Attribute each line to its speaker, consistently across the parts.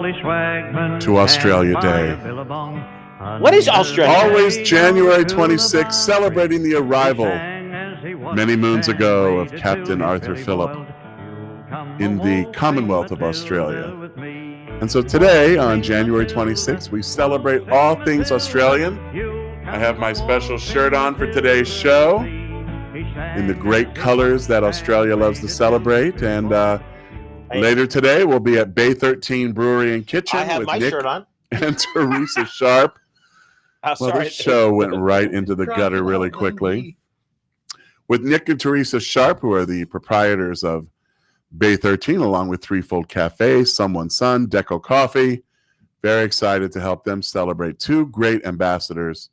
Speaker 1: to Australia Day.
Speaker 2: What is Australia?
Speaker 1: Always January 26th, celebrating the arrival many moons ago of Captain Arthur Phillip in the Commonwealth of Australia. And so today, on January 26th, we celebrate all things Australian. I have my special shirt on for today's show in the great colors that Australia loves to celebrate. And later today, we'll be at Bay 13 Brewery and Kitchen.
Speaker 2: I have
Speaker 1: with
Speaker 2: my
Speaker 1: Nick
Speaker 2: shirt on.
Speaker 1: And Teresa Sharp. Well, this show went right into the gutter really quickly. With Nick and Teresa Sharp, who are the proprietors of Bay 13, along with Threefold Cafe, Someone's Son, Deco Coffee. Very excited to help them celebrate two great ambassadors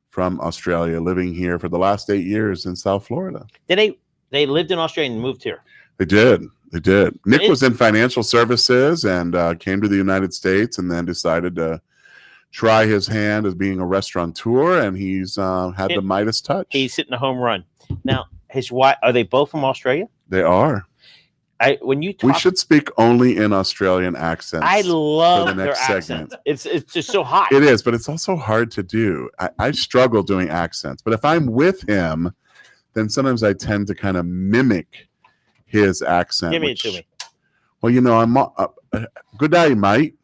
Speaker 1: from Australia living here for the last 8 years in South Florida.
Speaker 2: They lived in Australia and moved here?
Speaker 1: They did. Nick was in financial services and came to the United States and then decided to try his hand as being a restaurateur, and he's had the Midas touch.
Speaker 2: He's hitting a home run. Now, his wife, are they both from Australia?
Speaker 1: They are. We should speak only in Australian accents.
Speaker 2: I love
Speaker 1: for the next
Speaker 2: their
Speaker 1: segment.
Speaker 2: accents. It's just so hot.
Speaker 1: It is, but it's also hard to do. I struggle doing accents, but if I'm with him, then sometimes I tend to kind of mimic his accent.
Speaker 2: Give it to me.
Speaker 1: Well, you know, I'm good day, mate.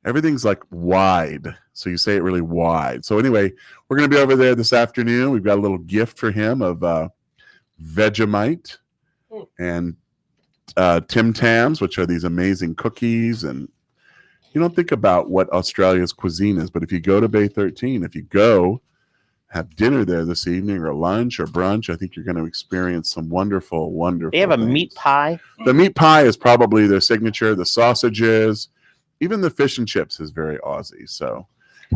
Speaker 1: Everything's like wide, so you say it really wide. So anyway, we're going to be over there this afternoon. We've got a little gift for him of Vegemite and Tim Tams, which are these amazing cookies. And you don't think about what Australia's cuisine is, but if you go to Bay 13, if you go have dinner there this evening or lunch or brunch, I think you're going to experience some wonderful, wonderful
Speaker 2: They have
Speaker 1: things.
Speaker 2: a meat pie.
Speaker 1: The meat pie is probably their signature. The sausages, even the fish and chips is very Aussie. So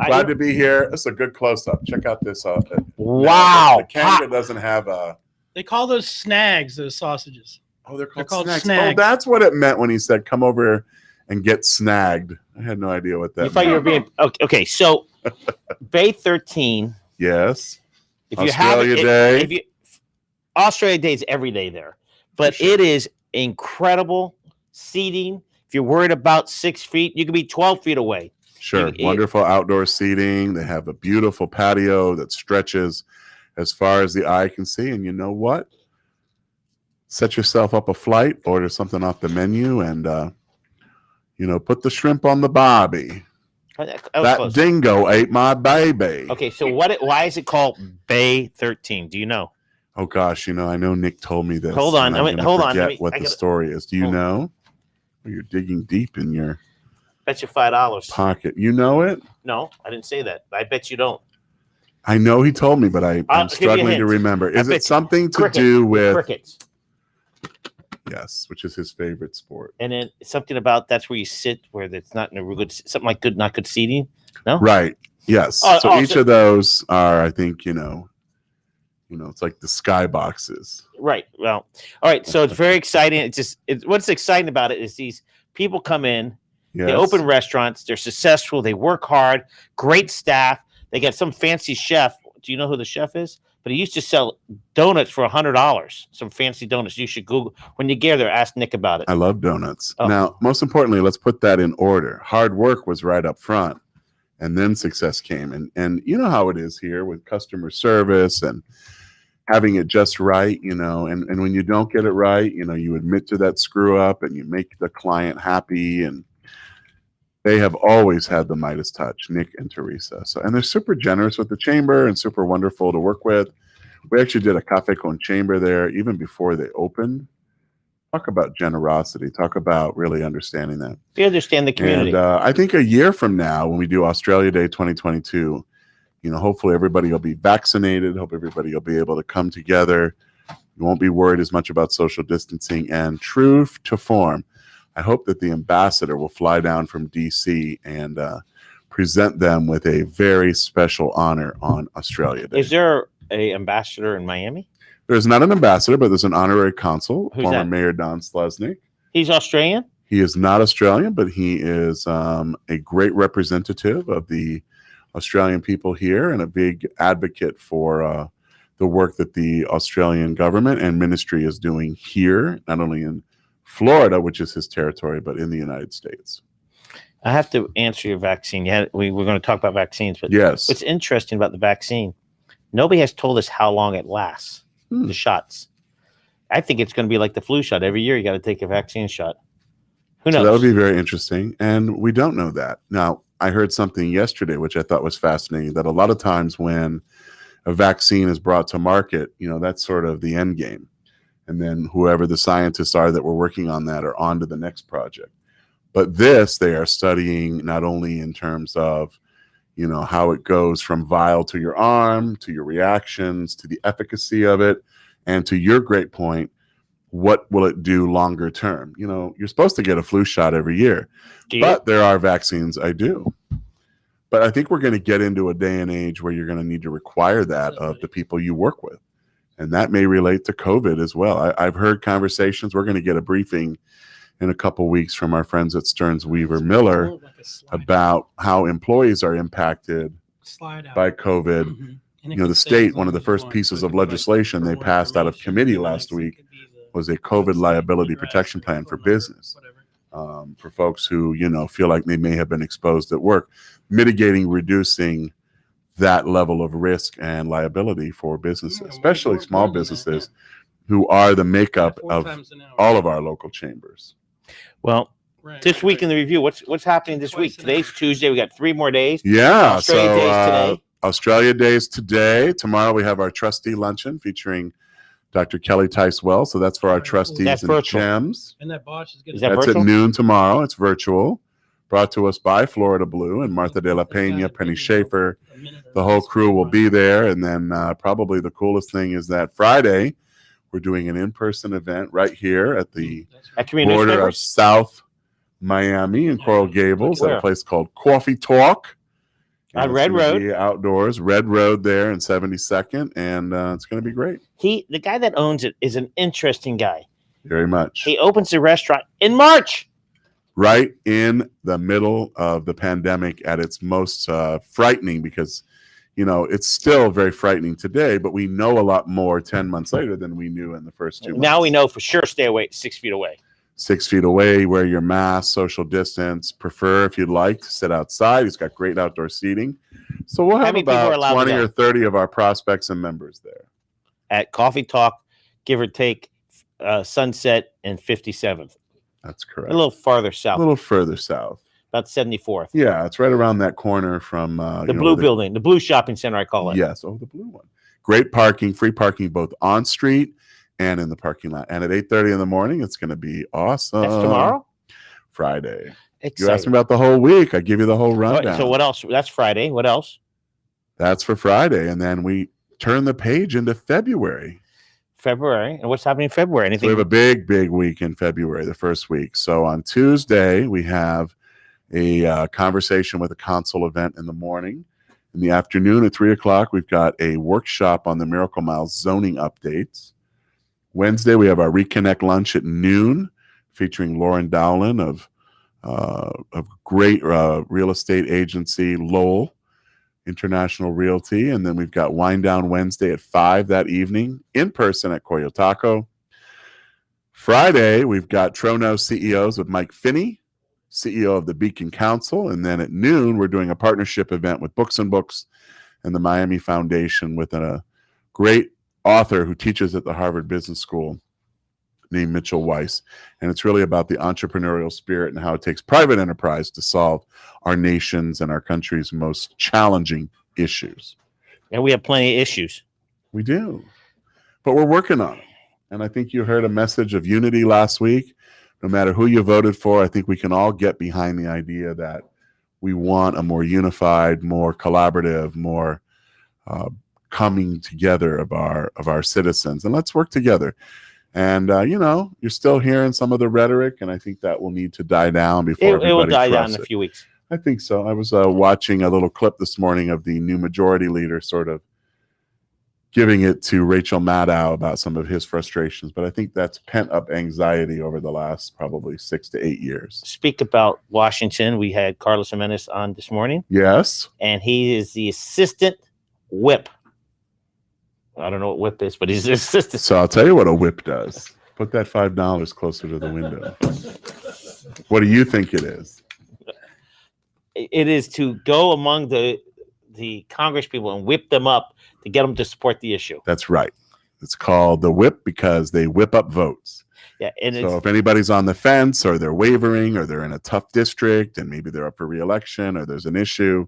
Speaker 1: glad to be here. It's a good close-up. Check out this.
Speaker 2: Wow.
Speaker 1: The camera doesn't have a...
Speaker 3: They call those snags, those sausages.
Speaker 1: Oh, they're called snags. Oh, that's what it meant when he said, come over and get snagged. I had no idea what that meant.
Speaker 2: You thought you were being... Okay, so Bay 13...
Speaker 1: Yes.
Speaker 2: If
Speaker 1: Australia Day.
Speaker 2: Australia Day is every day there. But it is incredible seating. If you're worried about 6 feet, you can be 12 feet away.
Speaker 1: Sure. Wonderful outdoor seating. They have a beautiful patio that stretches as far as the eye can see. And you know what? Set yourself up a flight, order something off the menu, and, put the shrimp on the barbie. That
Speaker 2: close.
Speaker 1: Dingo ate my baby.
Speaker 2: Okay, so why is it called Bay 13? Do you know?
Speaker 1: Oh, gosh. I know Nick told me this.
Speaker 2: Hold on.
Speaker 1: Hold on. What the story is. Do you know? Oh, you're digging deep in your
Speaker 2: bet you $5
Speaker 1: pocket. You know it?
Speaker 2: No, I didn't say that. I bet you don't.
Speaker 1: I know he told me, but I'm struggling to remember. Is it something to do with
Speaker 2: crickets?
Speaker 1: Yes, which is his favorite sport.
Speaker 2: And then something about that's where you sit, where it's not in a real good, something like not good seating. No,
Speaker 1: right? Yes. So each of those are, I think, it's like the sky boxes.
Speaker 2: Right. Well, all right. So it's very exciting. What's exciting about it is these people come in, they open restaurants, they're successful, they work hard, great staff. They got some fancy chef. Do you know who the chef is? But he used to sell donuts for $100. Some fancy donuts. You should Google. When you get there, ask Nick about it.
Speaker 1: I love donuts. Oh. Now, most importantly, let's put that in order. Hard work was right up front, and then success came. And you know how it is here with customer service and having it just right, and when you don't get it right, you admit to that screw up and you make the client happy. And they have always had the Midas touch, Nick and Teresa. And they're super generous with the chamber and super wonderful to work with. We actually did a Cafe Con Chamber there even before they opened. Talk about generosity. Talk about really understanding that.
Speaker 2: They understand the community.
Speaker 1: And I think a year from now, when we do Australia Day 2022, hopefully everybody will be vaccinated. Hope everybody will be able to come together. You won't be worried as much about social distancing. And true to form, I hope that the ambassador will fly down from D.C. and present them with a very special honor on Australia Day.
Speaker 2: Is there an ambassador in Miami?
Speaker 1: There's not an ambassador, but there's an honorary consul,
Speaker 2: Who's
Speaker 1: former
Speaker 2: that?
Speaker 1: Mayor Don Slesnik.
Speaker 2: He's Australian?
Speaker 1: He is not Australian, but he is a great representative of the Australian people here and a big advocate for the work that the Australian government and ministry is doing here, not only in Florida, which is his territory, but in the United States.
Speaker 2: I have to answer your vaccine. We're going to talk about vaccines, but
Speaker 1: yes,
Speaker 2: what's interesting about the vaccine, nobody has told us how long it lasts. The shots. I think it's going to be like the flu shot. Every year you got to take a vaccine shot. Who knows?
Speaker 1: So that would be very interesting, and we don't know that. Now, I heard something yesterday which I thought was fascinating, that a lot of times when a vaccine is brought to market, that's sort of the end game. And then whoever the scientists are that were working on that are on to the next project. But this, they are studying not only in terms of, how it goes from vial to your arm, to your reactions, to the efficacy of it, and to your great point, what will it do longer term? You're supposed to get a flu shot every year, but there are vaccines. I do. But I think we're going to get into a day and age where you're going to need to require that of the people you work with. And that may relate to COVID as well. I've heard conversations. We're going to get a briefing in a couple weeks from our friends at Stearns Weaver Miller about how employees are impacted by COVID.
Speaker 3: Mm-hmm.
Speaker 1: The state, one of the first pieces of legislation they passed out of committee last week was a COVID liability protection plan for business, for folks who, feel like they may have been exposed at work, mitigating, reducing that level of risk and liability for businesses, especially small businesses who are the makeup of all of our local chambers.
Speaker 2: Well, this week in the review, what's happening this week? Today's Tuesday. We got 3 more days.
Speaker 1: Yeah.
Speaker 2: Australia Day's today.
Speaker 1: Australia Day's today. Tomorrow we have our trustee luncheon featuring Dr. Kelly Tice-Wells. So that's for our trustees and gems.
Speaker 3: And that Bosch is good.
Speaker 1: That's at noon tomorrow. It's virtual. Brought to us by Florida Blue and Martha de la Pena, Penny Schaefer. The whole crew will be there. And then probably the coolest thing is that Friday, we're doing an in-person event right here at the border of South Miami and Coral Gables at a place called Coffee Talk.
Speaker 2: On Red Road.
Speaker 1: Outdoors, Red Road there in 72nd. And it's going to be great.
Speaker 2: The guy that owns it is an interesting guy.
Speaker 1: Very much.
Speaker 2: He opens the restaurant in March.
Speaker 1: Right in the middle of the pandemic at its most frightening, because, it's still very frightening today, but we know a lot more 10 months later than we knew in the first 2 months.
Speaker 2: Now we know for sure, stay away 6 feet away.
Speaker 1: 6 feet away, wear your mask, social distance, prefer if you'd like to sit outside. He's got great outdoor seating. So we'll have about 20 or 30 of our prospects and members there.
Speaker 2: At Coffee Talk, give or take Sunset and 57th.
Speaker 1: That's correct.
Speaker 2: A little farther south.
Speaker 1: A little further south.
Speaker 2: About 74th.
Speaker 1: Yeah, it's right around that corner from
Speaker 2: the Blue Building, the Blue Shopping Center, I call it.
Speaker 1: Yes, the blue one. Great parking, free parking both on street and in the parking lot. And at 8:30 in the morning, it's going to be awesome.
Speaker 2: That's tomorrow?
Speaker 1: Friday.
Speaker 2: Exciting.
Speaker 1: You asked me about the whole week. I give you the whole rundown.
Speaker 2: So what else? That's Friday. What else?
Speaker 1: That's for Friday. And then we turn the page into February.
Speaker 2: And what's happening in February? Anything?
Speaker 1: So we have a big week in February, the first week. So on Tuesday, we have a conversation with a council event in the morning. In the afternoon at 3:00, we've got a workshop on the Miracle Mile zoning updates. Wednesday, we have our Reconnect lunch at noon, featuring Lauren Dowland of great real estate agency, Lowell International Realty. And then we've got Wind Down Wednesday at 5 that evening, in person at Coyo Taco. Friday, we've got Trono CEOs with Mike Finney, CEO of the Beacon Council. And then at noon, we're doing a partnership event with Books and Books and the Miami Foundation with a great author who teaches at the Harvard Business School named Mitchell Weiss. And it's really about the entrepreneurial spirit and how it takes private enterprise to solve our nation's and our country's most challenging issues.
Speaker 2: And we have plenty of issues.
Speaker 1: We do. But we're working on it. And I think you heard a message of unity last week. No matter who you voted for, I think we can all get behind the idea that we want a more unified, more collaborative, more coming together of our citizens. And let's work together. And, you're still hearing some of the rhetoric, and I think that will need to die down before
Speaker 2: it will die down in a few weeks.
Speaker 1: I think so. I was watching a little clip this morning of the new majority leader sort of giving it to Rachel Maddow about some of his frustrations. But I think that's pent-up anxiety over the last probably 6 to 8 years.
Speaker 2: Speak about Washington. We had Carlos Jimenez on this morning.
Speaker 1: Yes.
Speaker 2: And he is the assistant whip. I don't know what whip is, but he's the assistant.
Speaker 1: So I'll tell you what a whip does. Put that $5 closer to the window. What do you think it is?
Speaker 2: It is to go among the Congress people and whip them up to get them to support the issue.
Speaker 1: That's right. It's called the whip because they whip up votes.
Speaker 2: Yeah, and
Speaker 1: so if anybody's on the fence or they're wavering or they're in a tough district and maybe they're up for re-election or there's an issue,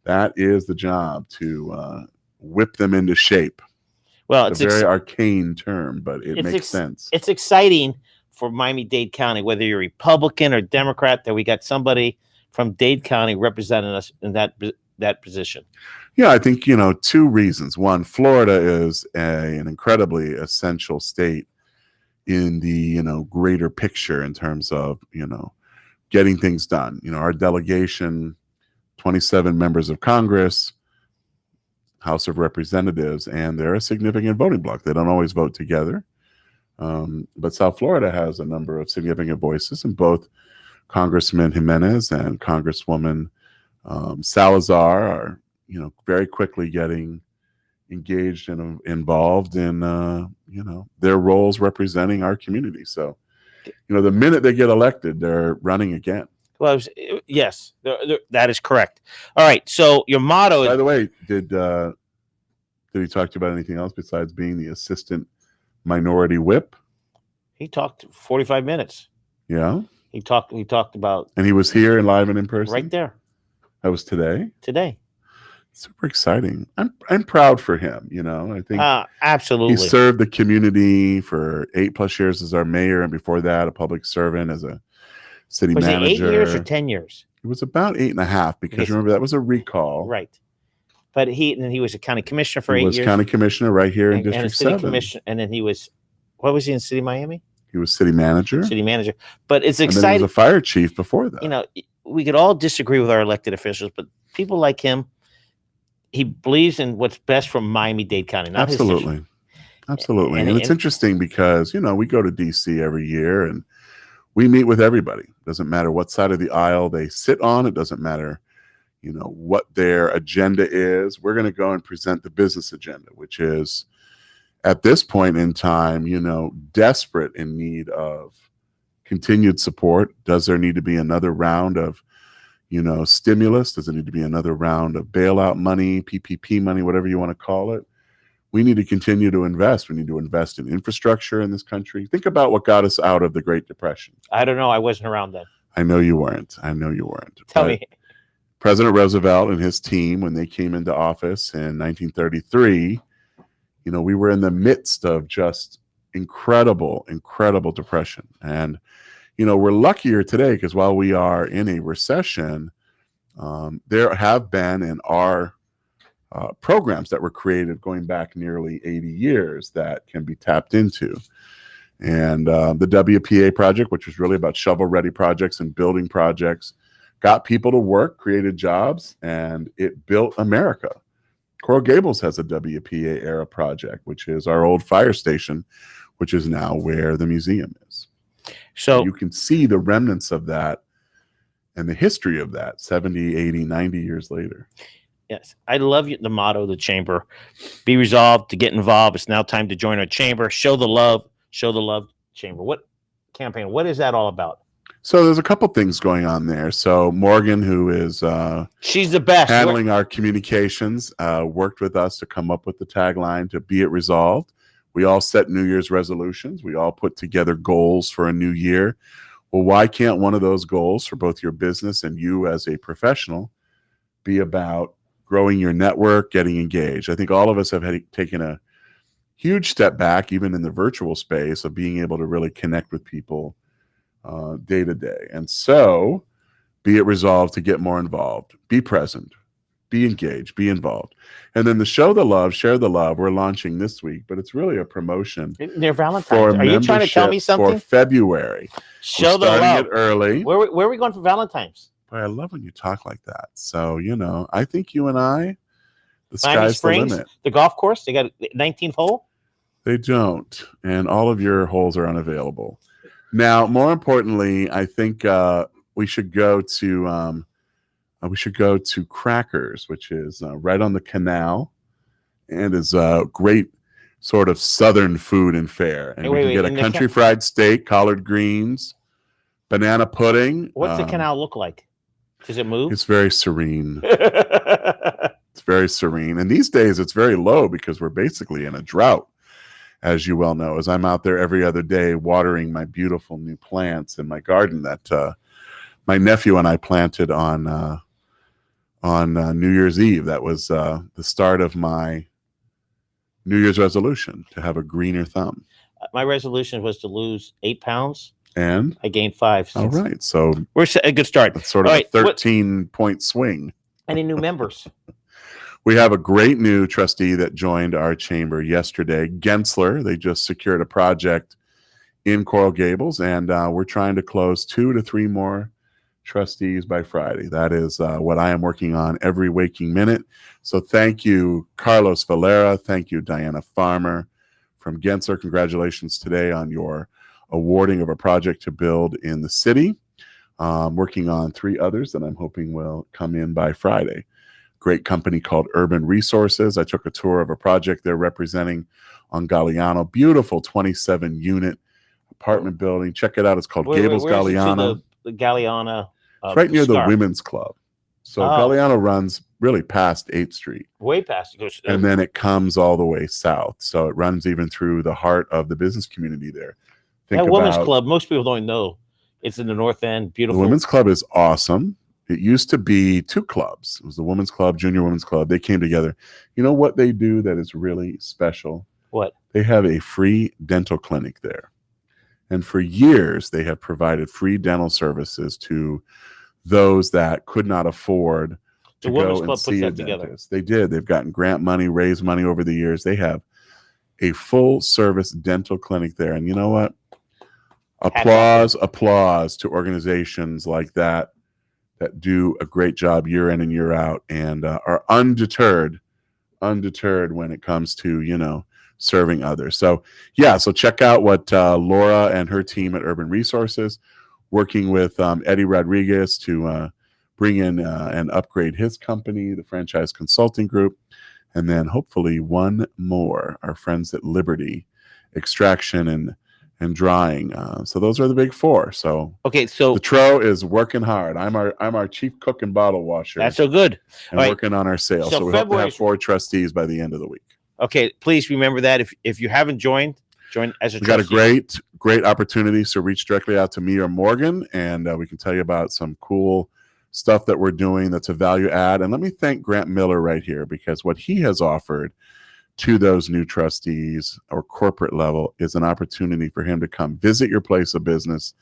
Speaker 1: that is the job to whip them into shape.
Speaker 2: Well,
Speaker 1: it's a very arcane term, but it makes sense.
Speaker 2: It's exciting for Miami-Dade County, whether you're Republican or Democrat, that we got somebody from Dade County representing us in that position.
Speaker 1: Yeah, I think, two reasons. One, Florida is an incredibly essential state in the, greater picture in terms of, getting things done. Our delegation, 27 members of Congress, House of Representatives, and they're a significant voting bloc. They don't always vote together. But South Florida has a number of significant voices, and both Congressman Jimenez and Congresswoman Salazar are, very quickly getting engaged and involved in, their roles representing our community. So, the minute they get elected, they're running again.
Speaker 2: Well, yes, that is correct. All right. So your motto.
Speaker 1: By the way, did he talk to you about anything else besides being the assistant minority whip?
Speaker 2: He talked 45 minutes.
Speaker 1: Yeah.
Speaker 2: He talked about.
Speaker 1: And he was here live and in person.
Speaker 2: Right there.
Speaker 1: That was today.
Speaker 2: Today.
Speaker 1: Super exciting. I'm proud for him. I think
Speaker 2: absolutely.
Speaker 1: He served the community for 8+ years as our mayor, and before that, a public servant as a city manager.
Speaker 2: Was it 8 years or 10 years?
Speaker 1: It was about 8.5 because remember that was a recall,
Speaker 2: right? But he was a county commissioner for 8 years.
Speaker 1: He was county commissioner right here in District 7.
Speaker 2: And then he was, what was he in City of Miami?
Speaker 1: He was city manager.
Speaker 2: But it's exciting.
Speaker 1: And then he was a fire chief before that.
Speaker 2: We could all disagree with our elected officials, but people like him, he believes in what's best for Miami-Dade County. Not
Speaker 1: Absolutely. Absolutely. And it's interesting because, we go to D.C. every year and we meet with everybody. It doesn't matter what side of the aisle they sit on. It doesn't matter, what their agenda is. We're going to go and present the business agenda, which is, at this point in time, desperate in need of continued support. Does there need to be another round of, stimulus? Does there need to be another round of bailout money, PPP money, whatever you want to call it? We need to continue to invest. We need to invest in infrastructure in this country. Think about what got us out of the Great Depression.
Speaker 2: I don't know. I wasn't around then.
Speaker 1: I know you weren't.
Speaker 2: Tell me.
Speaker 1: President Roosevelt and his team, when they came into office in 1933, we were in the midst of just incredible depression. And, we're luckier today because while we are in a recession, there have been and are programs that were created going back nearly 80 years that can be tapped into. And the WPA project, which was really about shovel-ready projects and building projects, got people to work, created jobs, and it built America. Coral Gables has a WPA era project, which is our old fire station, which is now where the museum is. So you can see the remnants of that and the history of that 70, 80, 90 years later.
Speaker 2: Yes. I love the motto of the chamber. Be resolved to get involved. It's now time to join our chamber. Show the love chamber. What campaign? What is that all about?
Speaker 1: So there's a couple things going on there. So Morgan, who is
Speaker 2: she's the best
Speaker 1: handling our communications, worked with us to come up with the tagline to be it resolved. We all set New Year's resolutions. We all put together goals for a new year. Well, why can't one of those goals for both your business and you as a professional be about growing your network, getting engaged? I think all of us have taken a huge step back, even in the virtual space, of being able to really connect with people day to day. And so be it resolved to get more involved, be present, be engaged, be involved. And then the Show the Love, Share the Love, we're launching this week, but it's really a promotion.
Speaker 2: Near Valentine's. Are you trying to tell me something?
Speaker 1: For February.
Speaker 2: Show the love.
Speaker 1: Starting it early.
Speaker 2: Where are we going for Valentine's?
Speaker 1: Boy, I love when you talk like that. So, I think you and I, the
Speaker 2: Miami
Speaker 1: sky's
Speaker 2: Springs,
Speaker 1: the limit.
Speaker 2: The golf course, they got a 19th hole?
Speaker 1: They don't. And all of your holes are unavailable. Now, more importantly, I think we should go to Crackers, which is right on the canal, and is a great sort of southern food and fare. And we can get a country fried steak, collard greens, banana pudding.
Speaker 2: What's the canal look like? Does it move?
Speaker 1: It's very serene. It's very serene. And these days it's very low because we're basically in a drought, as you well know, as I'm out there every other day watering my beautiful new plants in my garden that my nephew and I planted on New Year's Eve. That was the start of my New Year's resolution, to have a greener thumb.
Speaker 2: My resolution was to lose 8 pounds.
Speaker 1: And
Speaker 2: I gained 5.
Speaker 1: All right. So
Speaker 2: we're a good start.
Speaker 1: That's sort of a 13-point swing.
Speaker 2: Any new members?
Speaker 1: We have a great new trustee that joined our chamber yesterday, Gensler. They just secured a project in Coral Gables, and we're trying to close 2 to 3 more trustees by Friday. That is what I am working on every waking minute. So thank you, Carlos Valera. Thank you, Diana Farmer from Gensler. Congratulations today on your awarding of a project to build in the city. Working on 3 others that I'm hoping will come in by Friday. Great company called Urban Resources. I took a tour of a project they're representing on Galliano. Beautiful 27-unit apartment building. Check it out. It's called Gables Galliano.
Speaker 2: The Galliano.
Speaker 1: It's right near the Women's Club. So Galliano runs really past 8th Street.
Speaker 2: Way past.
Speaker 1: And then it comes all the way south. So it runs even through the heart of the business community there.
Speaker 2: That Women's Club, most people don't know. It's in the North End. Beautiful.
Speaker 1: The Women's Club is awesome. It used to be 2 clubs. It was the Women's Club, Junior Women's Club. They came together. You know what they do that is really special?
Speaker 2: What?
Speaker 1: They have a free dental clinic there. And for years, they have provided free dental services to those that could not afford to go and see a dentist. They did. They've gotten grant money, raised money over the years. They have a full-service dental clinic there. And you know what? Applause to organizations like that do a great job year in and year out, and are undeterred when it comes to, serving others. So so check out what Laura and her team at Urban Resources, working with Eddie Rodriguez to bring in and upgrade his company, the Franchise Consulting Group, and then hopefully one more, our friends at Liberty Extraction and drying. So those are the big 4. So the Tro is working hard. I'm our chief cook and bottle washer.
Speaker 2: That's so good.
Speaker 1: And working on our sales. So we hope to have 4 trustees by the end of the week.
Speaker 2: Okay, please remember that if you haven't join as a trustee.
Speaker 1: We got a great opportunity. So reach directly out to me or Morgan, and we can tell you about some cool stuff that we're doing that's a value add. And let me thank Grant Miller right here, because what he has offered to those new trustees or corporate level is an opportunity for him to come visit your place of business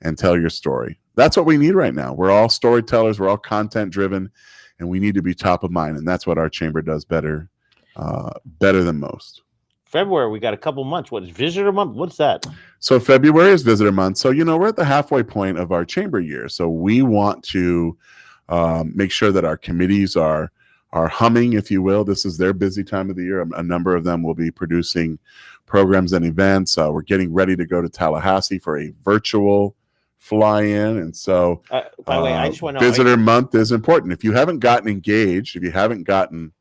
Speaker 1: and tell your story. That's what we need right now. We're all storytellers. We're all content driven, and we need to be top of mind. And that's what our chamber does better than most.
Speaker 2: February, we got a couple months. What is Visitor Month? What's that?
Speaker 1: So February is Visitor Month. So, we're at the halfway point of our chamber year. So we want to make sure that our committees are humming, if you will. This is their busy time of the year. A number of them will be producing programs and events. We're getting ready to go to Tallahassee for a virtual fly-in. And so
Speaker 2: by the way, I just want to know,
Speaker 1: Visitor Month is important. If you haven't gotten engaged, if you haven't gotten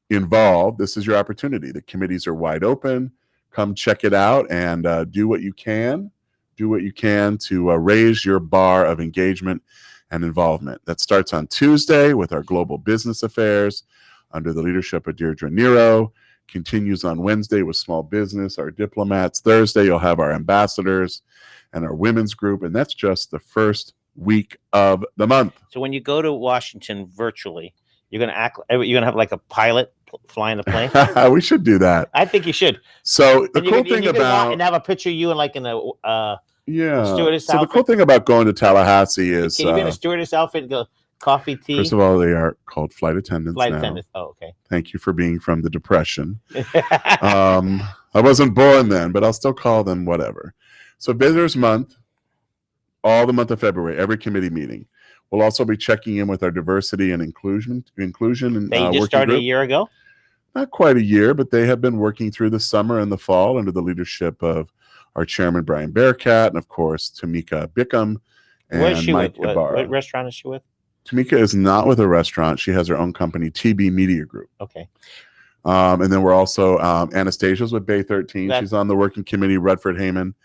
Speaker 1: involved, this is your opportunity. The committees are wide open. Come check it out and do what you can. Do what you can to raise your bar of engagement and involvement. That starts on Tuesday with our global business affairs under the leadership of Deirdre Nero. Continues on Wednesday with small business, our diplomats. Thursday, you'll have our ambassadors and our women's group. And that's just the first week of the month.
Speaker 2: So when you go to Washington virtually, you're going to have like a pilot flying the plane.
Speaker 1: We should do that.
Speaker 2: I think you should.
Speaker 1: So the cool thing about
Speaker 2: and have a picture of you in like in a stewardess
Speaker 1: so
Speaker 2: outfit.
Speaker 1: The cool thing about going to Tallahassee is
Speaker 2: can you be in a stewardess outfit and go coffee, tea?
Speaker 1: First of all, they are called flight attendants.
Speaker 2: Oh, okay.
Speaker 1: Thank you for being from the Depression. I wasn't born then, but I'll still call them whatever. So Visitors Month, all the month of February, every committee meeting. We'll also be checking in with our diversity and inclusion and
Speaker 2: they just started
Speaker 1: group.
Speaker 2: A year ago?
Speaker 1: Not quite a year, but they have been working through the summer and the fall under the leadership of our chairman, Brian Bearcat, and of course, Tamika Bickham and Mike Ibarra.
Speaker 2: What restaurant is she with?
Speaker 1: Tamika is not with a restaurant. She has her own company, TB Media Group.
Speaker 2: Okay.
Speaker 1: And then we're also, Anastasia's with Bay 13. She's on the working committee, Rutherford Heyman.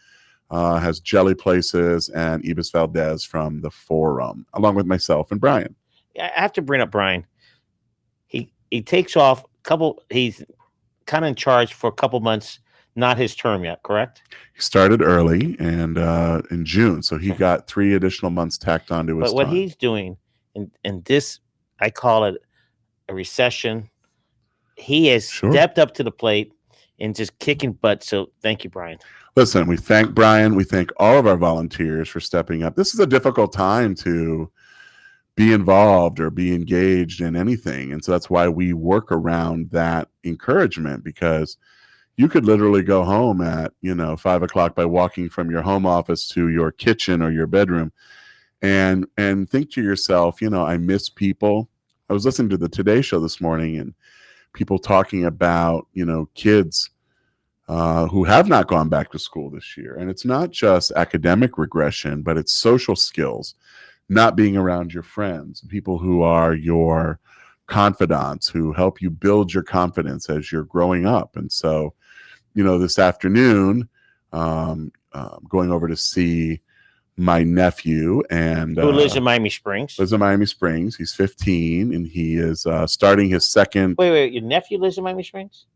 Speaker 1: has Jelly Places, and Ibis Valdez from the Forum, along with myself and Brian.
Speaker 2: I have to bring up Brian. He takes off he's kind of in charge for a couple months, not his term yet, correct?
Speaker 1: He started early and in June, so he got 3 additional months tacked onto his
Speaker 2: But what
Speaker 1: time.
Speaker 2: he's doing, and this, I call it a recession. He has stepped up to the plate and just kicking butt. So thank you, Brian.
Speaker 1: Listen, we thank Brian. We thank all of our volunteers for stepping up. This is a difficult time to be involved or be engaged in anything. And so that's why we work around that encouragement, because you could literally go home at, 5 o'clock by walking from your home office to your kitchen or your bedroom and think to yourself, I miss people. I was listening to the Today Show this morning and people talking about, kids who have not gone back to school this year. And it's not just academic regression, but it's social skills, not being around your friends, people who are your confidants, who help you build your confidence as you're growing up. And so, this afternoon, going over to see my nephew, and
Speaker 2: who lives in Miami Springs.
Speaker 1: Lives in Miami Springs. He's 15, and he is starting his second.
Speaker 2: Wait, your nephew lives in Miami Springs?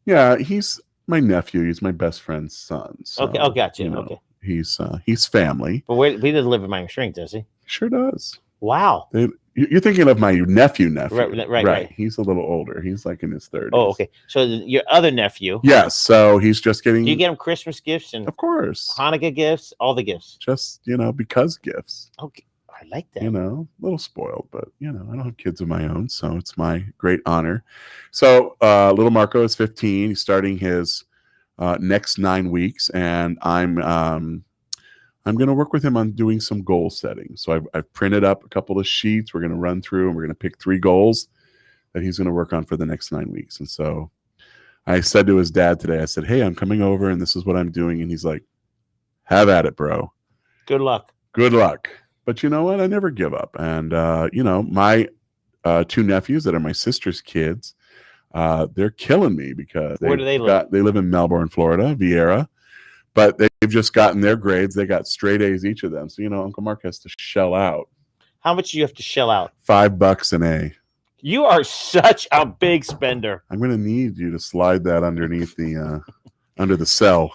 Speaker 1: Yeah, he's my nephew. He's my best friend's son. So,
Speaker 2: okay, gotcha. Okay,
Speaker 1: he's family.
Speaker 2: But he doesn't live in Miami Springs, does he?
Speaker 1: Sure does.
Speaker 2: Wow.
Speaker 1: You're thinking of my nephew.
Speaker 2: Right.
Speaker 1: He's a little older. He's like in his 30s.
Speaker 2: Oh, okay. So your other nephew.
Speaker 1: Yes. So he's just getting.
Speaker 2: Do you get him Christmas gifts and
Speaker 1: of course
Speaker 2: Hanukkah gifts, all the gifts?
Speaker 1: Just because gifts.
Speaker 2: Okay, I like that.
Speaker 1: A little spoiled, but I don't have kids of my own, so it's my great honor. So little Marco is 15. He's starting his next 9 weeks, and I'm going to work with him on doing some goal setting. So I've printed up a couple of sheets. We're going to run through and we're going to pick 3 goals that he's going to work on for the next 9 weeks. And so I said to his dad today, I said, hey, I'm coming over and this is what I'm doing. And he's like, have at it, bro.
Speaker 2: Good luck.
Speaker 1: Good luck. But you know what? I never give up. And, my 2 nephews that are my sister's kids, they're killing me because
Speaker 2: where do they live?
Speaker 1: They live in Melbourne, Florida, Vieira. But they've just gotten their grades. They got straight A's, each of them. So, Uncle Mark has to shell out.
Speaker 2: How much do you have to shell out?
Speaker 1: $5 an A.
Speaker 2: You are such a big spender.
Speaker 1: I'm going to need you to slide that underneath the under the cell.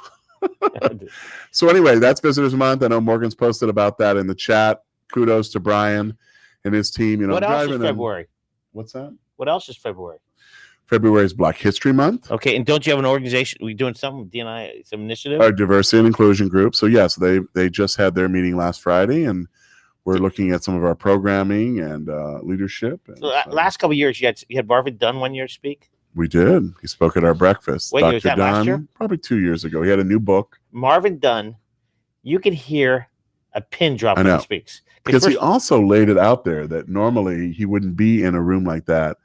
Speaker 1: So anyway, that's Visitors Month. I know Morgan's posted about that in the chat. Kudos to Brian and his team.
Speaker 2: What else is February?
Speaker 1: What's that?
Speaker 2: What else is February?
Speaker 1: February is Black History Month.
Speaker 2: Okay, and don't you have an organization? Are we doing something, D&I, some initiative?
Speaker 1: Our Diversity and Inclusion Group. So yes, they just had their meeting last Friday, and we're looking at some of our programming and leadership. And,
Speaker 2: last couple of years, you had Marvin Dunn one year speak?
Speaker 1: We did. He spoke at our breakfast.
Speaker 2: Wait, was that
Speaker 1: Dunn,
Speaker 2: last year?
Speaker 1: Probably 2 years ago. He had a new book.
Speaker 2: Marvin Dunn, you can hear a pin drop when he speaks.
Speaker 1: Because he also laid it out there that normally he wouldn't be in a room like that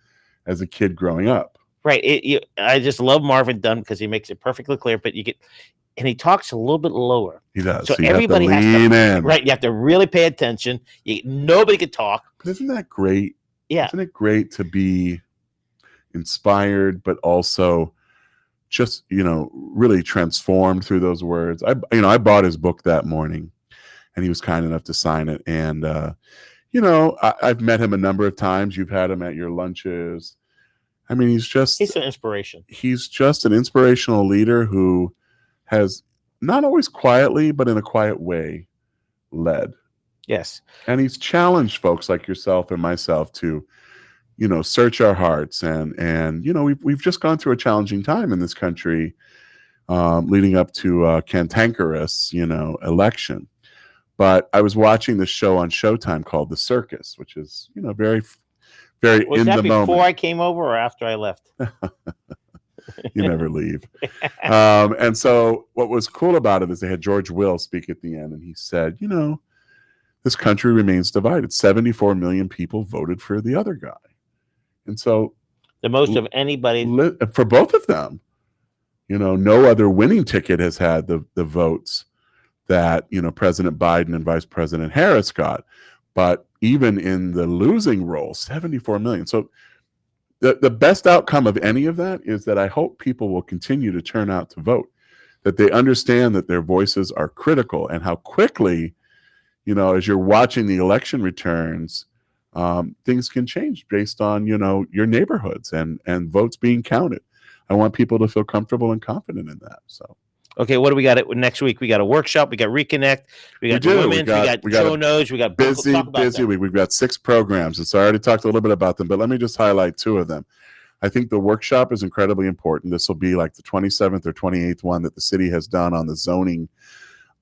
Speaker 1: as a kid growing up.
Speaker 2: Right. I just love Marvin Dunn because he makes it perfectly clear, but and he talks a little bit lower.
Speaker 1: He does.
Speaker 2: So everybody has to
Speaker 1: lean in.
Speaker 2: Right. You have to really pay attention. Nobody could talk.
Speaker 1: But isn't that great?
Speaker 2: Yeah.
Speaker 1: Isn't it great to be inspired, but also just, really transformed through those words? I bought his book that morning and he was kind enough to sign it. And, I've met him a number of times. You've had him at your lunches. I mean, he's
Speaker 2: an inspiration.
Speaker 1: He's just an inspirational leader who has not always quietly, but in a quiet way led.
Speaker 2: Yes.
Speaker 1: And he's challenged folks like yourself and myself to, search our hearts. And we've just gone through a challenging time in this country leading up to a cantankerous, election. But I was watching this show on Showtime called The Circus, which is, very
Speaker 2: was
Speaker 1: in
Speaker 2: that
Speaker 1: the
Speaker 2: before
Speaker 1: moment.
Speaker 2: I came over or after I left?
Speaker 1: You never leave. And so what was cool about it is they had George Will speak at the end, and he said, this country remains divided. 74 million people voted for the other guy. And so
Speaker 2: the most of anybody
Speaker 1: for both of them, no other winning ticket has had the votes that, President Biden and Vice President Harris got. But even in the losing role, 74 million. So the best outcome of any of that is that I hope people will continue to turn out to vote. that they understand that their voices are critical, and how quickly, as you're watching the election returns, things can change based on, your neighborhoods and votes being counted. I want people to feel comfortable and confident in that. So.
Speaker 2: Okay, what do we got next week? We got a workshop. We got Reconnect. We got the women's. We got Joe Knows. We got
Speaker 1: busy week. We've got 6 programs, and so I already talked a little bit about them, but let me just highlight 2 of them. I think the workshop is incredibly important. This will be like the 27th or 28th one that the city has done on the zoning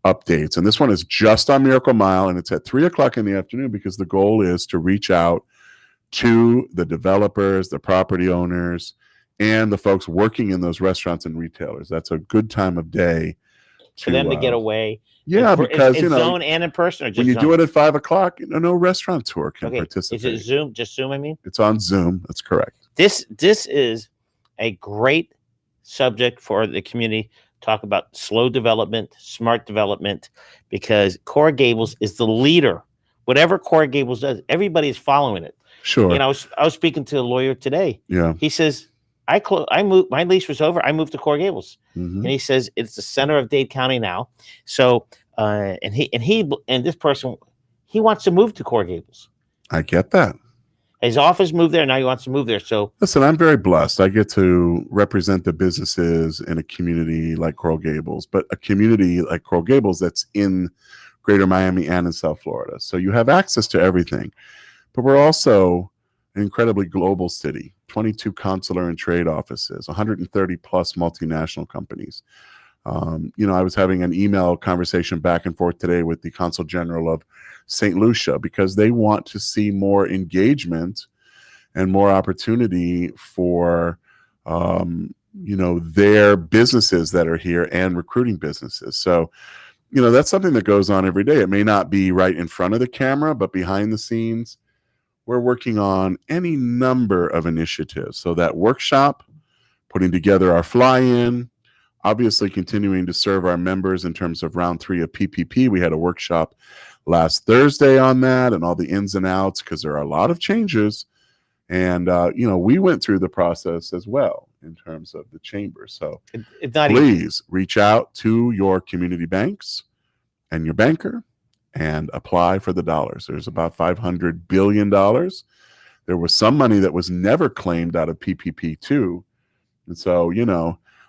Speaker 1: updates, and this one is just on Miracle Mile, and it's at 3:00 in the afternoon because the goal is to reach out to the developers, the property owners, and the folks working in those restaurants and retailers. That's a good time of day
Speaker 2: for them to get away.
Speaker 1: Yeah, because
Speaker 2: zone and in person, or just
Speaker 1: when you
Speaker 2: zone?
Speaker 1: do it at 5:00, no restaurateur can participate.
Speaker 2: Is it Zoom? Just Zoom, I mean?
Speaker 1: It's on Zoom. That's correct.
Speaker 2: This is a great subject for the community. Talk about slow development, smart development, because Coral Gables is the leader. Whatever Coral Gables does, everybody is following it.
Speaker 1: Sure.
Speaker 2: And I was speaking to a lawyer today.
Speaker 1: Yeah.
Speaker 2: He says, I moved. My lease was over. I moved to Coral Gables, and he says it's the center of Dade County now. So, and this person, he wants to move to Coral Gables.
Speaker 1: I get that.
Speaker 2: His office moved there. Now he wants to move there. So,
Speaker 1: listen, I'm very blessed. I get to represent the businesses in a community like Coral Gables, but a community like Coral Gables that's in Greater Miami and in South Florida. So you have access to everything, but we're also an incredibly global city. 22 consular and trade offices, 130 plus multinational companies. I was having an email conversation back and forth today with the Consul General of St. Lucia because they want to see more engagement and more opportunity for, their businesses that are here and recruiting businesses. So, that's something that goes on every day. It may not be right in front of the camera, but behind the scenes, we're working on any number of initiatives. So that workshop, putting together our fly-in, obviously continuing to serve our members in terms of round 3 of PPP. We had a workshop last Thursday on that and all the ins and outs because there are a lot of changes. And, we went through the process as well in terms of the chamber. So please reach out to your community banks and your banker and apply for the dollars. There's about $500 billion. There was some money that was never claimed out of PPP too. And so,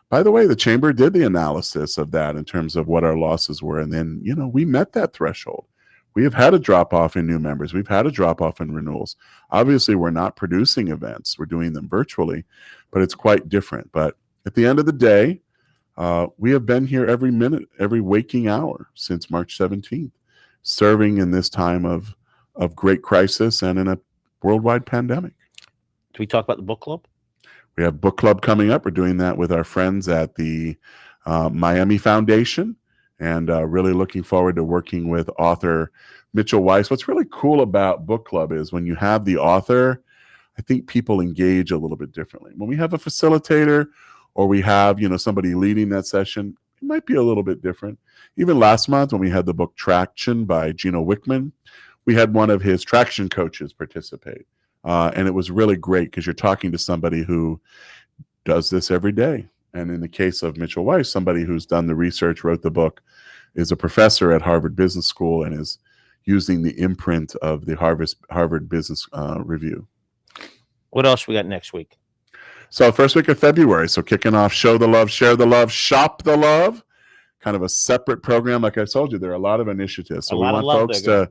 Speaker 1: by the way, the chamber did the analysis of that in terms of what our losses were. And then, we met that threshold. We have had a drop off in new members. We've had a drop off in renewals. Obviously, we're not producing events. We're doing them virtually, but it's quite different. But at the end of the day, we have been here every minute, every waking hour since March 17th. Serving in this time of great crisis and in a worldwide pandemic.
Speaker 2: Do we talk about the book club?
Speaker 1: We have book club coming up. We're doing that with our friends at the Miami Foundation, and really looking forward to working with author Mitchell Weiss. What's really cool about book club is when you have the author, I think people engage a little bit differently. When we have a facilitator or we have somebody leading that session, it might be a little bit different. Even last month when we had the book Traction by Gino Wickman, we had one of his traction coaches participate. And it was really great because you're talking to somebody who does this every day. And in the case of Mitchell Weiss, somebody who's done the research, wrote the book, is a professor at Harvard Business School and is using the imprint of the Harvard Business Review.
Speaker 2: What else we got next week?
Speaker 1: So first week of February. So kicking off Show the Love, Share the Love, Shop the Love. Kind of a separate program. Like I told you, there are a lot of initiatives. So we want folks to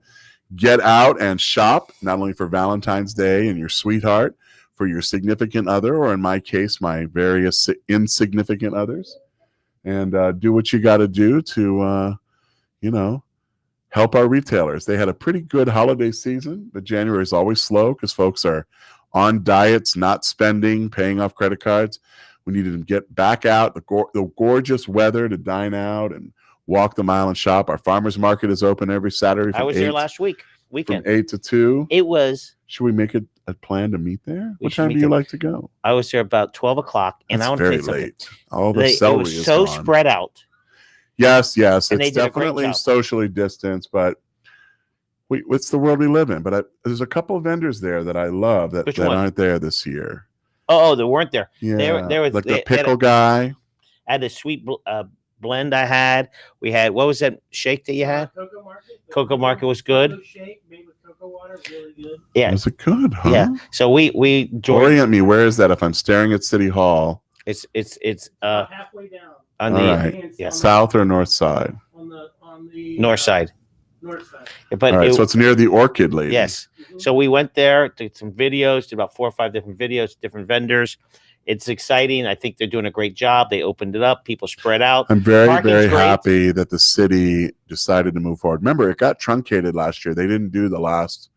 Speaker 1: get out and shop, not only for Valentine's Day and your sweetheart, for your significant other, or in my case, my various insignificant others, and do what you got to do to, help our retailers. They had a pretty good holiday season, but January is always slow because folks are on diets, not spending, paying off credit cards. We needed to get back out, the gorgeous weather to dine out and walk the mile and shop. Our farmers market is open every Saturday.
Speaker 2: I was there last weekend.
Speaker 1: From 8 to 2.
Speaker 2: It was.
Speaker 1: Should we make a plan to meet there? What time do you like to go?
Speaker 2: I was there about 12 o'clock. And
Speaker 1: that's
Speaker 2: I want
Speaker 1: very
Speaker 2: to say
Speaker 1: late. All the celery is
Speaker 2: so
Speaker 1: gone.
Speaker 2: spread out.
Speaker 1: Yes. It's
Speaker 2: definitely
Speaker 1: socially distanced, but it's the world we live in. But there's a couple of vendors there that I love that aren't there this year.
Speaker 2: Oh, they weren't there.
Speaker 1: Yeah,
Speaker 2: they were
Speaker 1: like the pickle guy.
Speaker 2: I had a sweet blend I had. We had, what was that shake that you had?
Speaker 3: Cocoa Market.
Speaker 2: Cocoa Market was good.
Speaker 3: Cocoa shake made with cocoa water, really good.
Speaker 2: Yeah.
Speaker 1: Was it good, huh?
Speaker 2: Yeah. So we joined.
Speaker 1: Orient me. Where is that? If I'm staring at City Hall.
Speaker 2: It's
Speaker 3: About halfway down.
Speaker 2: on
Speaker 1: All
Speaker 2: the
Speaker 1: right.
Speaker 2: yeah,
Speaker 1: South or north side?
Speaker 3: On the
Speaker 2: north side.
Speaker 3: North side.
Speaker 2: But
Speaker 1: All right, so it's near the Orchid Lady.
Speaker 2: yes. So we went there, did some videos, did about 4 or 5 different videos, different vendors. It's exciting. I think they're doing a great job. They opened it up. People spread out.
Speaker 1: I'm very,
Speaker 2: Parking's
Speaker 1: very
Speaker 2: great.
Speaker 1: happy that the city decided to move forward. Remember, it got truncated last year. They didn't do the last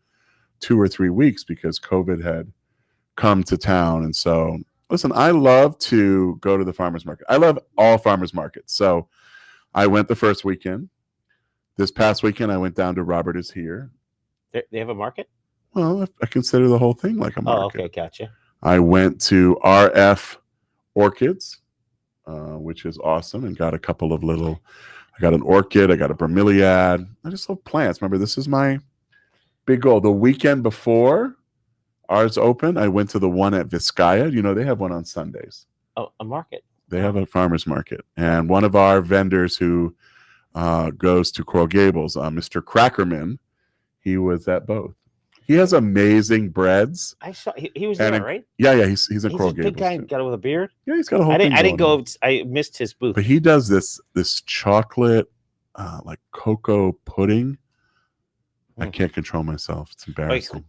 Speaker 1: 2 or 3 weeks because COVID had come to town. And so, listen, I love to go to the farmers market. I love all farmers markets. So I went the first weekend. This past weekend, I went down to Robert is Here.
Speaker 2: They have a market?
Speaker 1: Well, I consider the whole thing like a market.
Speaker 2: Oh, okay. Gotcha.
Speaker 1: I went to RF Orchids, which is awesome, and got a couple of little. I got an orchid. I got a bromeliad. I just love plants. Remember, this is my big goal. The weekend before ours opened, I went to the one at Vizcaya. You know, they have one on Sundays.
Speaker 2: Oh, a market.
Speaker 1: They have a farmer's market. And one of our vendors who goes to Coral Gables, Mr. Crackerman, he was at both. He has amazing breads.
Speaker 2: I saw he was there, right?
Speaker 1: Yeah, he's in
Speaker 2: He's
Speaker 1: Coral
Speaker 2: a big
Speaker 1: Gables.
Speaker 2: guy,
Speaker 1: too.
Speaker 2: got with a beard.
Speaker 1: Yeah, he's got a whole
Speaker 2: I
Speaker 1: thing
Speaker 2: didn't
Speaker 1: going on.
Speaker 2: go. I missed his booth.
Speaker 1: But he does this chocolate like cocoa pudding. I can't control myself. It's embarrassing.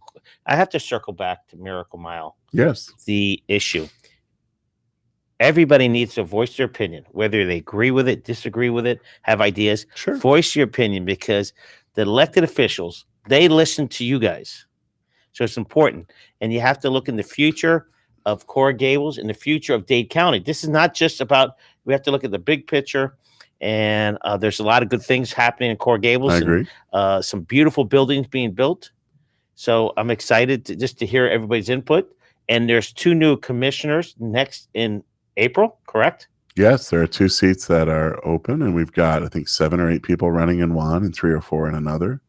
Speaker 2: I have to circle back to Miracle Mile.
Speaker 1: Yes.
Speaker 2: The issue. Everybody needs to voice their opinion, whether they agree with it, disagree with it, have ideas.
Speaker 1: Sure.
Speaker 2: Voice your opinion, because the elected officials, they listen to you guys. So it's important. And you have to look in the future of Coral Gables, in the future of Dade County. This is not just about, we have to look at the big picture. And there's a lot of good things happening in Coral Gables.
Speaker 1: I agree.
Speaker 2: And, some beautiful buildings being built. So I'm excited to hear everybody's input. And there's 2 new commissioners next in April, correct?
Speaker 1: Yes, there are 2 seats that are open, and we've got, I think, 7 or 8 people running in one and 3 or 4 in another.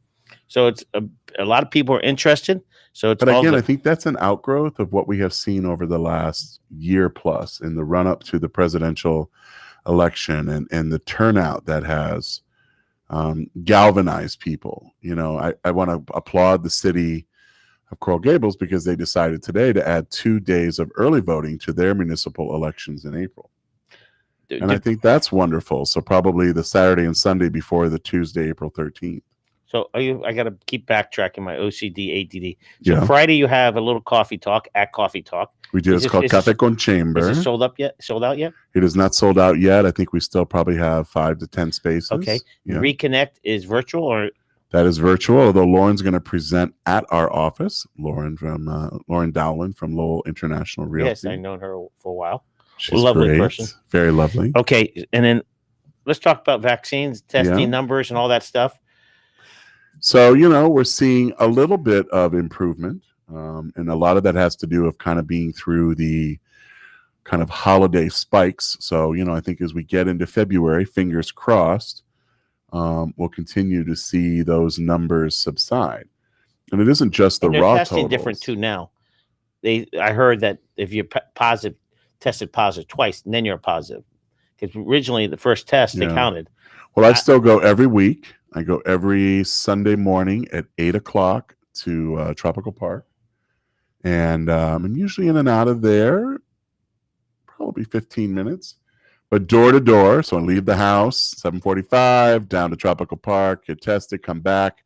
Speaker 2: So it's a lot of people are interested. So it's
Speaker 1: But
Speaker 2: all
Speaker 1: again,
Speaker 2: good.
Speaker 1: I think that's an outgrowth of what we have seen over the last year plus in the run up to the presidential election, and the turnout that has galvanized people. You know, I want to applaud the city of Coral Gables because they decided today to add 2 days of early voting to their municipal elections in April. And I think that's wonderful. So probably the Saturday and Sunday before the Tuesday, April 13th.
Speaker 2: So I got to keep backtracking my OCD, ADD. So
Speaker 1: Yeah.
Speaker 2: Friday you have a little coffee talk at Coffee Talk.
Speaker 1: We do. It's called Café con Chamber.
Speaker 2: Is it sold out yet?
Speaker 1: It is not sold out yet. I think we still probably have 5 to 10 spaces.
Speaker 2: Okay.
Speaker 1: Yeah.
Speaker 2: Reconnect is virtual, or
Speaker 1: That is virtual, although Lauren's going to present at our office. Lauren Dowland from Lowell International Realty.
Speaker 2: yes, I've known her for a while.
Speaker 1: She's
Speaker 2: lovely
Speaker 1: great.
Speaker 2: person.
Speaker 1: Very lovely.
Speaker 2: Okay, and then let's talk about vaccines, testing numbers, and all that stuff.
Speaker 1: So, you know, we're seeing a little bit of improvement. And a lot of that has to do with kind of being through the kind of holiday spikes. So, you know, I think as we get into February, fingers crossed, we'll continue to see those numbers subside. And it isn't just the
Speaker 2: And they're
Speaker 1: raw
Speaker 2: testing
Speaker 1: totals.
Speaker 2: different too now. I heard that if you're tested positive twice, and then you're positive. Because originally the first test they counted.
Speaker 1: Well, I still go every week. I go every Sunday morning at 8:00 to Tropical Park. And I'm usually in and out of there probably 15 minutes. But door to door, so I leave the house, 7:45, down to Tropical Park, get tested, come back.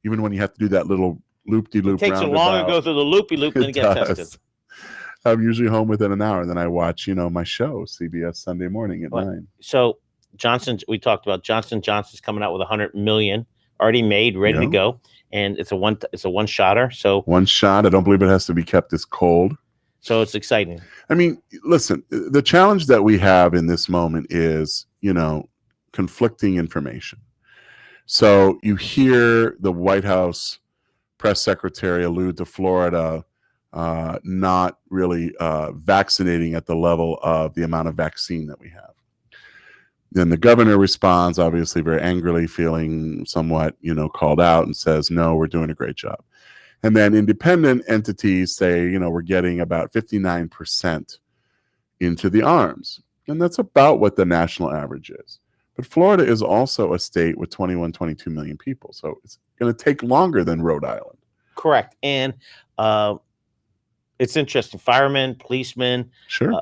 Speaker 1: Even when you have to do that little loop-de-loop
Speaker 2: It takes so long to go through the loopy-loop and then get tested.
Speaker 1: I'm usually home within an hour, and then I watch, you know, my show, CBS Sunday Morning at 9.
Speaker 2: So we talked about Johnson & Johnson's coming out with 100 million already made, ready to go, and it's a one-shotter. So
Speaker 1: one shot. I don't believe it has to be kept as cold.
Speaker 2: So it's exciting.
Speaker 1: I mean, listen, the challenge that we have in this moment is, you know, conflicting information. So you hear the White House press secretary allude to Florida not really vaccinating at the level of the amount of vaccine that we have. Then the governor responds, obviously very angrily, feeling somewhat, you know, called out, and says, no, we're doing a great job. And then independent entities say, you know, we're getting about 59% into the arms. And that's about what the national average is. But Florida is also a state with 21, 22 million people. So it's going to take longer than Rhode Island.
Speaker 2: Correct. And it's interesting. Firemen, policemen,
Speaker 1: Sure.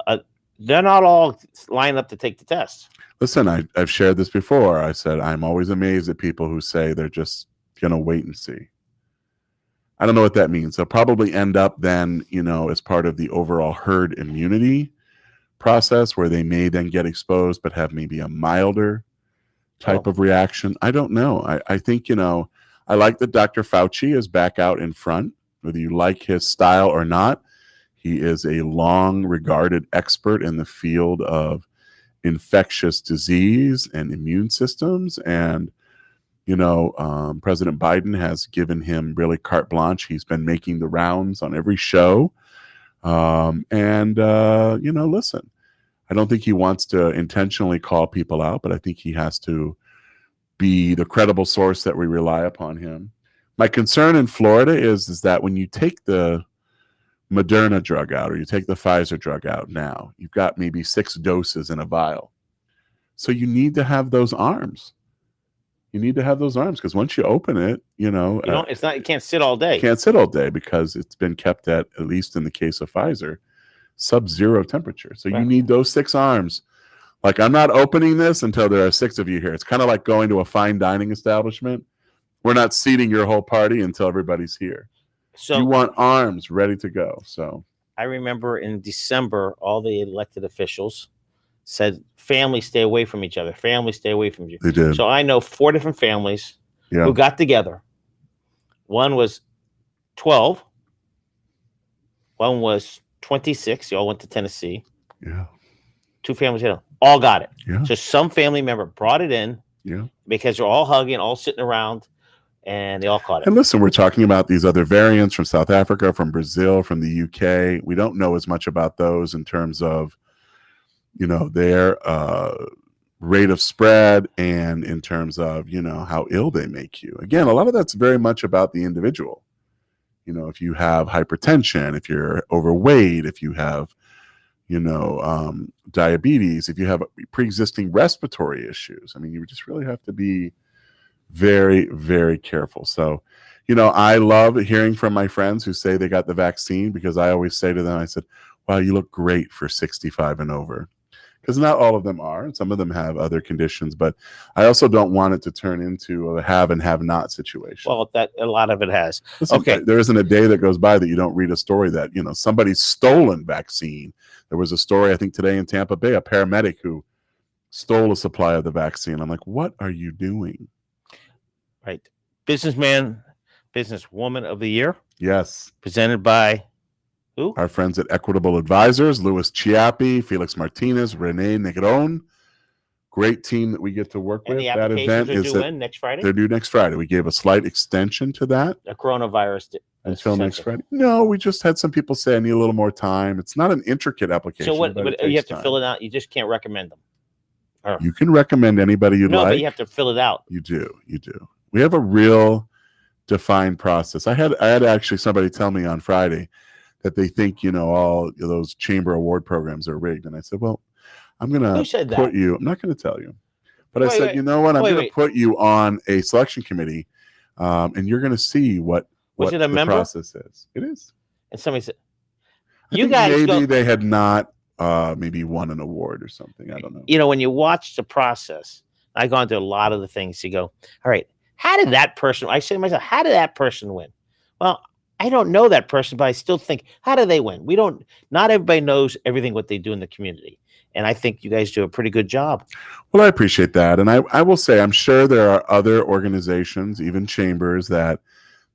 Speaker 2: They're not all lined up to take the test.
Speaker 1: Listen, I've shared this before. I said I'm always amazed at people who say they're just going to wait and see. I don't know what that means. They'll probably end up then, as part of the overall herd immunity process where they may then get exposed but have maybe a milder type of reaction. I don't know. I think, I like that Dr. Fauci is back out in front, whether you like his style or not. He is a long-regarded expert in the field of infectious disease and immune systems. And, President Biden has given him really carte blanche. He's been making the rounds on every show. Listen, I don't think he wants to intentionally call people out, but I think he has to be the credible source that we rely upon him. My concern in Florida is that when you take the Moderna drug out or you take the Pfizer drug out now, you've got maybe 6 doses in a vial. So you need to have those arms. You need to have those arms because once you open it, you
Speaker 2: can't sit all day.
Speaker 1: Can't sit all day because it's been kept at least in the case of Pfizer, sub-zero temperature. So you need those 6 arms. Like, I'm not opening this until there are 6 of you here. It's kind of like going to a fine dining establishment. We're not seating your whole party until everybody's here. So you want arms ready to go. So
Speaker 2: I remember in December, all the elected officials said, "Families stay away from each other. Families stay away from you."
Speaker 1: They did.
Speaker 2: So I know 4 different families who got together. One was 12. One was 26. They all went to Tennessee.
Speaker 1: Yeah.
Speaker 2: 2 families, all got it.
Speaker 1: Yeah.
Speaker 2: So some family member brought it in.
Speaker 1: Yeah.
Speaker 2: Because they're all hugging, all sitting around, and they all caught it.
Speaker 1: And listen, we're talking about these other variants from South Africa, from Brazil, from the UK. We don't know as much about those in terms of, their rate of spread and in terms of, how ill they make you. Again, a lot of that's very much about the individual. If you have hypertension, if you're overweight, if you have, diabetes, if you have pre-existing respiratory issues, you just really have to be very, very careful. So, I love hearing from my friends who say they got the vaccine because I always say to them, I said, wow, you look great for 65 and over. Because not all of them are, and some of them have other conditions, but I also don't want it to turn into a have and have not situation.
Speaker 2: Well, that a lot of it has.
Speaker 1: Listen,
Speaker 2: okay.
Speaker 1: There isn't a day that goes by that you don't read a story that, somebody's stolen vaccine. There was a story, I think today in Tampa Bay, a paramedic who stole a supply of the vaccine. I'm like, what are you doing?
Speaker 2: Right. Businessman, businesswoman of the year.
Speaker 1: Yes.
Speaker 2: Presented by who?
Speaker 1: Our friends at Equitable Advisors, Louis Chiappi, Felix Martinez, Renee Negron. Great team that we get to work with.
Speaker 2: That event is due next Friday?
Speaker 1: They're due next Friday. We gave a slight extension to that.
Speaker 2: The coronavirus.
Speaker 1: Until next Friday. No, we just had some people say I need a little more time. It's not an intricate application.
Speaker 2: So but you have to fill it out. You just can't recommend them.
Speaker 1: You can recommend anybody you'd like.
Speaker 2: No, but you have to fill it out.
Speaker 1: You do. We have a real defined process. I had actually somebody tell me on Friday that they think, all those chamber award programs are rigged. And I said, well, I'm going to put you, I'm not going to tell you, but I said, you know what? I'm going to put you on a selection committee and you're going to see what the process is. It is.
Speaker 2: And somebody said,
Speaker 1: maybe they had not maybe won an award or something. I don't know.
Speaker 2: When you watch the process, I've gone through a lot of the things. You go, all right, how did that person, I say to myself, how did that person win? Well, I don't know that person, but I still think, how do they win? Not everybody knows everything what they do in the community. And I think you guys do a pretty good job.
Speaker 1: Well, I appreciate that. And I will say, I'm sure there are other organizations, even chambers, that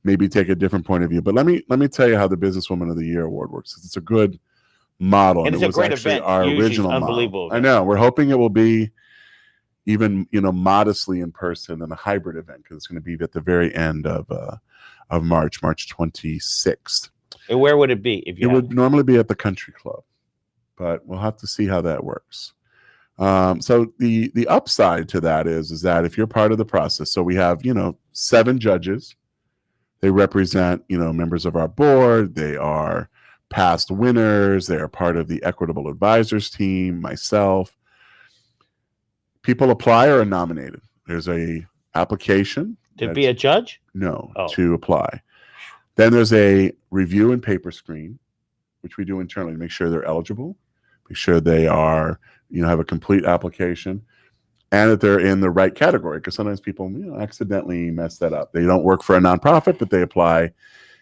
Speaker 1: maybe take a different point of view. But let me tell you how the Businesswoman of the Year award works. It's a good model.
Speaker 2: And it's a great event.
Speaker 1: Our original
Speaker 2: unbelievable
Speaker 1: model. I know. We're hoping it will be even, modestly in person and a hybrid event because it's going to be at the very end of March 26th.
Speaker 2: And where would it be?
Speaker 1: It would normally be at the Country Club, but we'll have to see how that works. So the upside to that is that if you're part of the process, so we have 7 judges. They represent members of our board. They are past winners. They are part of the Equitable Advisors team. Myself. People apply or are nominated. There's a application
Speaker 2: To be a judge?
Speaker 1: To apply. Then there's a review and paper screen, which we do internally to make sure they're eligible, make sure they are, have a complete application, and that they're in the right category. Because sometimes people, accidentally mess that up. They don't work for a nonprofit, but they apply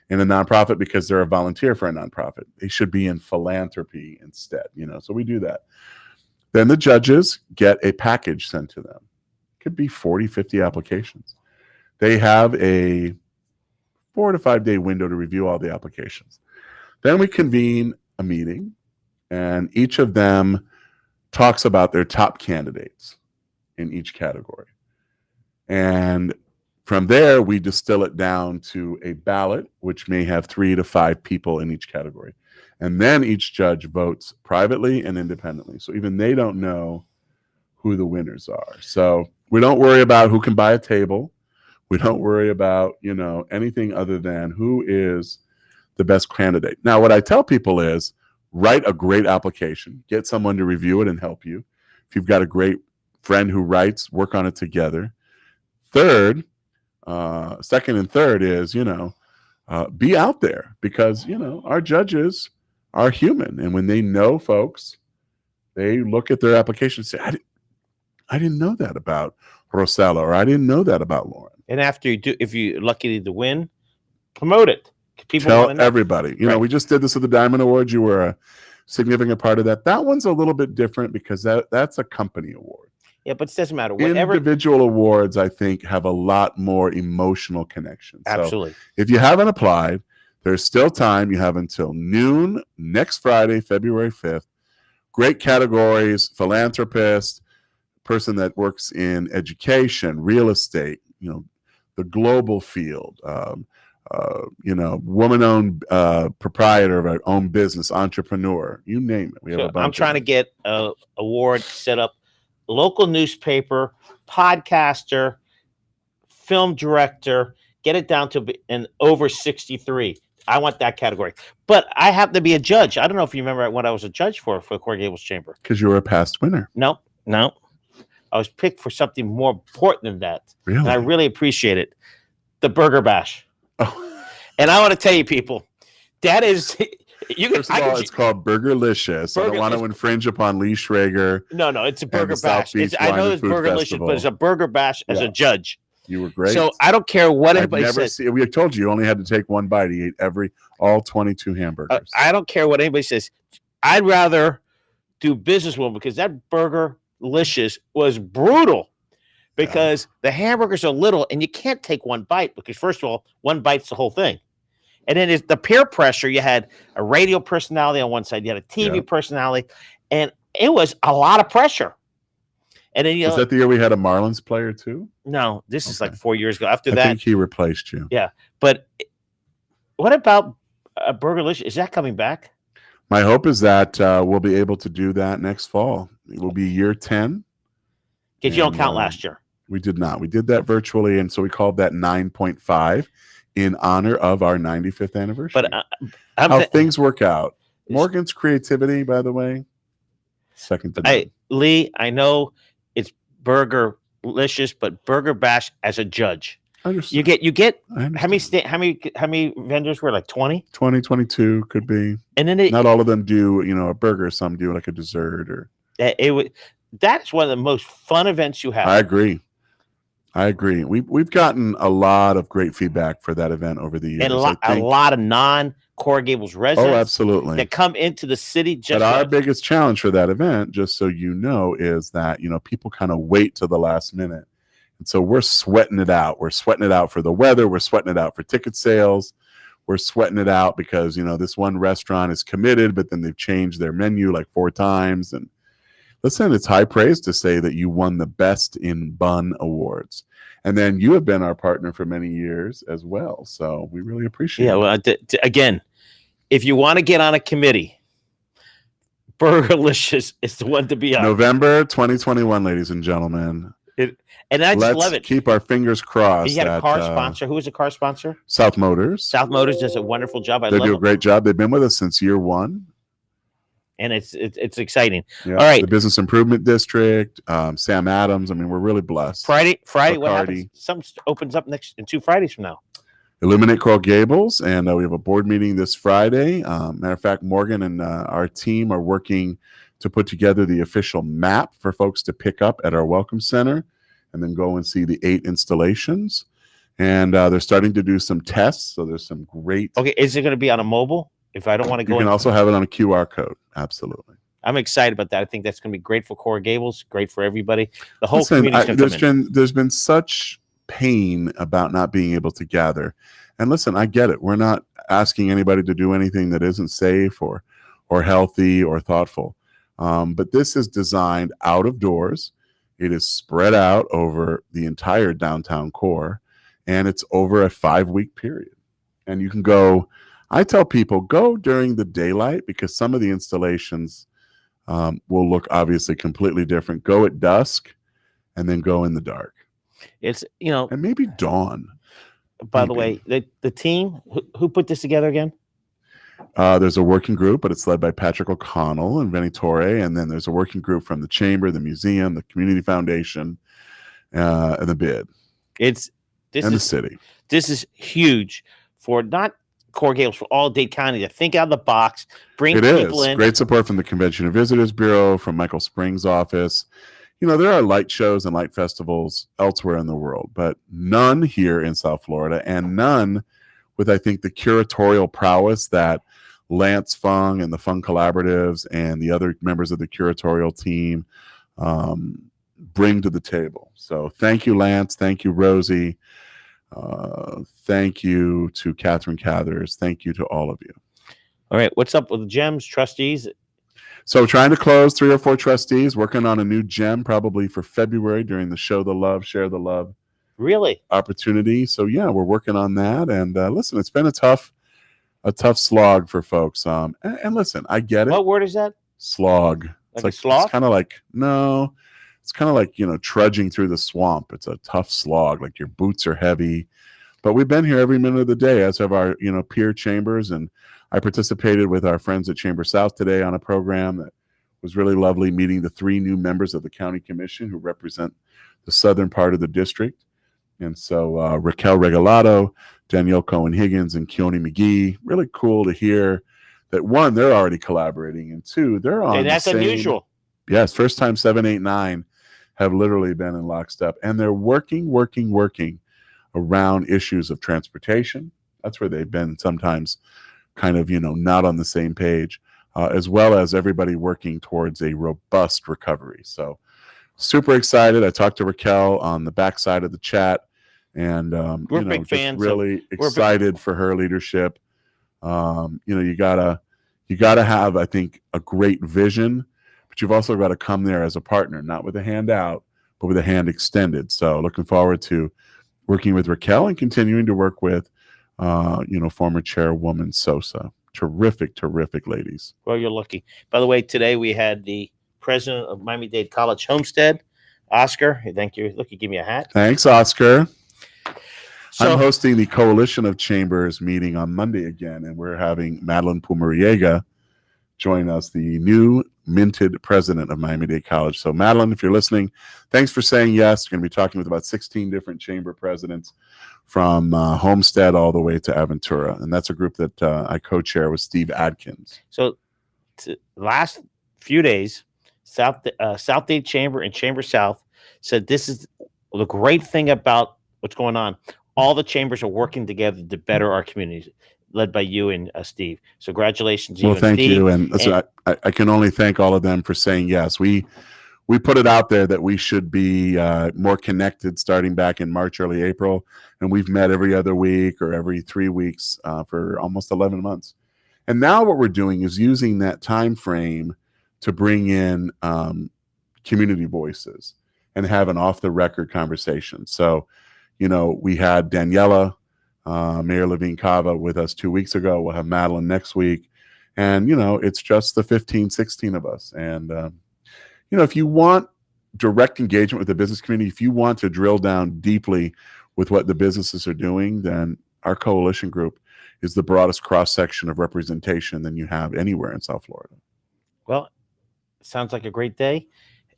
Speaker 1: in a nonprofit because they're a volunteer for a nonprofit. They should be in philanthropy instead, so we do that. Then the judges get a package sent to them. It could be 40, 50 applications. They have a 4 to 5 day window to review all the applications. Then we convene a meeting, and each of them talks about their top candidates in each category. And from there, we distill it down to a ballot, which may have 3 to 5 people in each category. And then each judge votes privately and independently. So even they don't know who the winners are. So we don't worry about who can buy a table. We don't worry about, anything other than who is the best candidate. Now, what I tell people is write a great application, get someone to review it and help you. If you've got a great friend who writes, work on it together. Second and third is, be out there because, our judges are human. And when they know folks, they look at their application and say, I didn't know that about Rosella, or I didn't know that about Lauren.
Speaker 2: And after you do, if you're lucky to win, promote it. People
Speaker 1: tell everybody. We just did this with the Diamond Awards. You were a significant part of that. That one's a little bit different because that's a company award.
Speaker 2: Yeah, but it doesn't matter.
Speaker 1: Individual awards, I think, have a lot more emotional connection.
Speaker 2: Absolutely.
Speaker 1: So if you haven't applied, there's still time. You have until noon next Friday, February 5th. Great categories: philanthropist, person that works in education, real estate, the global field, woman-owned proprietor of our own business, entrepreneur, you name it. We have a bunch.
Speaker 2: I'm trying to get an award set up. Local newspaper, podcaster, film director, get it down to an over 63. I want that category. But I happen to be a judge. I don't know if you remember what I was a judge for the Coral Gables Chamber.
Speaker 1: Because you were a past winner.
Speaker 2: No. I was picked for something more important than that.
Speaker 1: Really?
Speaker 2: And I really appreciate it. The Burger Bash.
Speaker 1: Oh.
Speaker 2: And I want to tell you, people, that is...
Speaker 1: First of all, it's called Burgerlicious. I don't want to infringe upon Lee Schrager.
Speaker 2: No, it's a Burger Bash. I know it's Burgerlicious, but it's a Burger Bash as a judge.
Speaker 1: You were great.
Speaker 2: So I don't care what anybody says.
Speaker 1: We told you only had to take one bite. He ate all 22 hamburgers.
Speaker 2: I don't care what anybody says. I'd rather do business with him because that Burgerlicious was brutal because the hamburgers are little and you can't take one bite because, first of all, one bite's the whole thing. And then it's the peer pressure. You had a radio personality on one side, you had a TV personality, and it was a lot of pressure. And then
Speaker 1: was that the year we had a Marlins player too?
Speaker 2: No, this is like 4 years ago. After that,
Speaker 1: I think he replaced you.
Speaker 2: Yeah, but what about Burgerlicious? Is that coming back?
Speaker 1: My hope is that we'll be able to do that next fall. It will be year 10.
Speaker 2: Because you don't count last year.
Speaker 1: We did not. We did that virtually, and so we called that 9.5. In honor of our 95th anniversary.
Speaker 2: But
Speaker 1: how things work out. Morgan's creativity, by the way, second to none.
Speaker 2: Lee, I know it's Burgerlicious, but Burger Bash as a judge. You get how many vendors were, like 20?
Speaker 1: 20, 22 could be.
Speaker 2: And then
Speaker 1: not all of them do, a burger. Some do like a dessert or.
Speaker 2: That's one of the most fun events you have.
Speaker 1: I agree. We've gotten a lot of great feedback for that event over the years.
Speaker 2: And a lot of non-Coral Gables residents.
Speaker 1: Oh, absolutely.
Speaker 2: That come into the city.
Speaker 1: But our biggest challenge for that event, just so you know, is that, people kind of wait to the last minute. And so we're sweating it out. We're sweating it out for the weather. We're sweating it out for ticket sales. We're sweating it out because, this one restaurant is committed, but then they've changed their menu like 4 times. And listen, it's high praise to say that you won the Best in Bun Awards. And then you have been our partner for many years as well. So we really appreciate it.
Speaker 2: Yeah, well, again, if you want to get on a committee, Burgerlicious is the one to be on.
Speaker 1: November 2021, ladies and gentlemen.
Speaker 2: And I just love it.
Speaker 1: Keep our fingers crossed.
Speaker 2: You had a car sponsor. Who is a car sponsor?
Speaker 1: South Motors.
Speaker 2: South Motors does a wonderful job.
Speaker 1: They do a great job. They've been with us since year 1.
Speaker 2: and it's exciting.
Speaker 1: Yeah,
Speaker 2: All right,
Speaker 1: the Business Improvement District, Sam Adams. I mean, we're really blessed.
Speaker 2: Friday, what
Speaker 1: Bacardi.
Speaker 2: happens? Something opens up in 2 Fridays from now.
Speaker 1: Illuminate Coral Gables, and we have a board meeting this Friday. Matter of fact, Morgan and our team are working to put together the official map for folks to pick up at our Welcome Center and then go and see the 8 installations. And they're starting to do some tests, so there's some great...
Speaker 2: Okay, is it going to be on a mobile? If I don't want to go
Speaker 1: You can also have it on a QR code. Absolutely.
Speaker 2: I'm excited about that. I think that's going to be great for Coral Gables, great for everybody. The whole community is going to come in.
Speaker 1: There's been such pain about not being able to gather. And listen, I get it. We're not asking anybody to do anything that isn't safe or healthy or thoughtful. But this is designed out of doors. It is spread out over the entire downtown core, and it's over a 5-week period. And you can go, I tell people, go during the daylight because some of the installations will look obviously completely different. Go at dusk and then go in the dark.
Speaker 2: It's, you know,
Speaker 1: and maybe dawn.
Speaker 2: By the way, the team, who put this together again?
Speaker 1: There's a working group, but it's led by Patrick O'Connell and Vinnie Torre. And then there's a working group from the Chamber, the Museum, the Community Foundation, and the BID. The city.
Speaker 2: This is huge for not Coral Gables, for all Dade County to think out of the box, bring people in.
Speaker 1: Great support from the Convention and Visitors Bureau, from Michael Spring's office. You know, there are light shows and light festivals elsewhere in the world, but none here in South Florida, and none with, I think, the curatorial prowess that Lance Fung and the Fung Collaboratives and the other members of the curatorial team bring to the table. So thank you, Lance. Thank you, Rosie. Thank you to Catherine Cathers. Thank you to all of you.
Speaker 2: All right. What's up with the GEMS trustees?
Speaker 1: So trying to close 3 or 4 trustees, working on a new gem probably for February during the Show the Love, Share the Love opportunity. So yeah, we're working on that. And listen, it's been a tough slog for folks. And listen, I get it.
Speaker 2: What word is that?
Speaker 1: Slog.
Speaker 2: Like a slog?
Speaker 1: It's kind of like, no, it's kind of like, you know, trudging through the swamp. It's a tough slog. Like your boots are heavy. But we've been here every minute of the day, as have our, you know, peer chambers. And I participated with our friends at Chamber South today on a program that was really lovely, meeting the 3 new members of the county commission who represent the southern part of the district. And so Raquel Regalado, Danielle Cohen-Higgins, and Keone McGee, really cool to hear that, 1, they're already collaborating, and 2, they're on.
Speaker 2: And that's unusual.
Speaker 1: Yes, first time 7, 8, 9 have literally been in lockstep, and they're working around issues of transportation. That's where they've been sometimes kind of, you know, not on the same page, as well as everybody working towards a robust recovery. So super excited. I talked to Raquel on the backside of the chat, and
Speaker 2: we're big fans.
Speaker 1: Really excited for her leadership. You know, you gotta have, I think, a great vision, but you've also got to come there as a partner, not with a hand out, but with a hand extended. So looking forward to working with Raquel and continuing to work with, you know, former chairwoman Sosa. Terrific ladies.
Speaker 2: Well, you're lucky. By the way, today we had the president of Miami-Dade College Homestead, Oscar. Thank you. Look, you give me a hat.
Speaker 1: Thanks, Oscar.
Speaker 2: So,
Speaker 1: I'm hosting the Coalition of Chambers meeting on Monday again, and we're having Madeline Pumariega join us, the new minted president of Miami-Dade College. So Madeline, if you're listening, thanks for saying yes. We're going to be talking with about 16 different chamber presidents from Homestead all the way to Aventura. And that's a group that I co-chair with Steve Adkins.
Speaker 2: So last few days, South Dade Chamber and Chamber South said this is the great thing about what's going on. All the chambers are working together to better our communities, led by you and Steve. So congratulations.
Speaker 1: Well, thank you. And listen, I can only thank all of them for saying yes. We put it out there that we should be more connected starting back in March, early April. And we've met every other week or every 3 weeks for almost 11 months. And now what we're doing is using that time frame to bring in community voices and have an off-the-record conversation. So, you know, we had Daniela, Mayor Levine Cava with us 2 weeks ago. We'll have Madeline next week. And, you know, it's just the 15, 16 of us. And, you know, if you want direct engagement with the business community, if you want to drill down deeply with what the businesses are doing, then our coalition group is the broadest cross-section of representation than you have anywhere in South Florida.
Speaker 2: Well, sounds like a great day.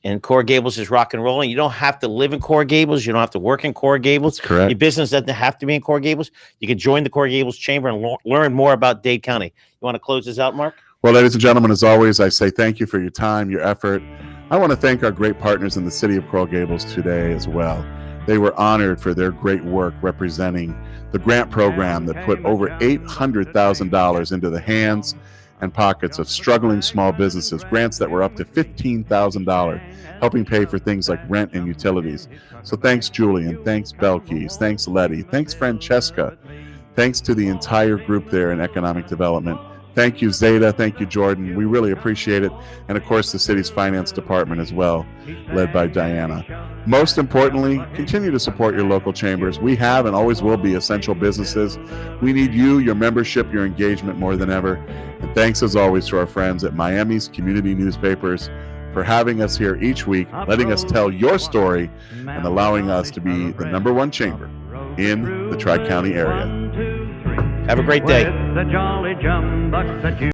Speaker 2: And Coral Gables is rock and rolling. You don't have to live in Coral Gables. You don't have to work in Coral Gables.
Speaker 1: That's correct.
Speaker 2: Your business doesn't have to be in Coral Gables. You can join the Coral Gables Chamber and learn more about Dade County. You want to close this out, Mark?
Speaker 1: Well, ladies and gentlemen, as always, I say thank you for your time, your effort. I want to thank our great partners in the city of Coral Gables today as well. They were honored for their great work representing the grant program that put over $800,000 into the hands and pockets of struggling small businesses, grants that were up to $15,000, helping pay for things like rent and utilities. So thanks, Julian. Thanks, Belkis. Thanks, Letty. Thanks, Francesca. Thanks to the entire group there in economic development. Thank you, Zeta. Thank you, Jordan. We really appreciate it. And of course, the city's finance department as well, led by Diana. Most importantly, continue to support your local chambers. We have and always will be essential businesses. We need you, your membership, your engagement more than ever. And thanks as always to our friends at Miami's Community Newspapers for having us here each week, letting us tell your story, and allowing us to be the #1 chamber in the Tri-County area.
Speaker 2: Have a great day.
Speaker 4: With the jolly jumbucks that you